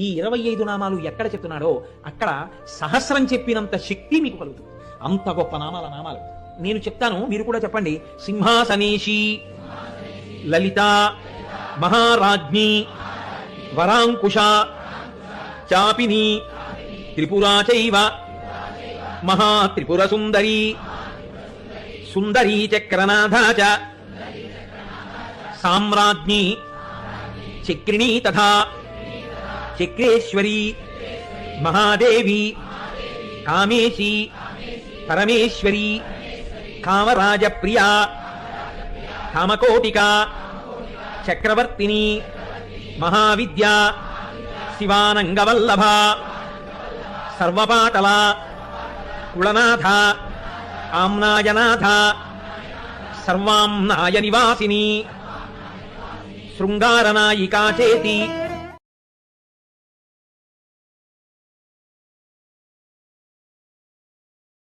ఈ 25 నామాలు ఎక్కడ చెప్తున్నాడో అక్కడ సహస్రం చెప్పినంత శక్తి మీకు కలుగుతుంది. అంత గొప్ప నామాలు నేను చెప్తాను, మీరు కూడా చెప్పండి. సింహాసనేషి, లలిత, మహారాజ్ఞి, వరాంకుశ, చాపిని, త్రిపురా చైవ, మహాత్రిపుర సుందరి, సుందరీ చక్రనాథా చ, సామ్రాజ్ఞి, చక్రిణీ తథా చక్రేశ్వరి, మహాదేవి, కామేశి, పరమేశ్వరి, కామరాజ ప్రియా, కామకోటిక, చక్రవర్తిని, మహావిద్య, శివానంగవల్లభ, సర్వపాటల, కుళనాథ, ఆమ్నాయనాథ, సర్వాంనాయ నివాసిని, శృంగారనాయికా చేతి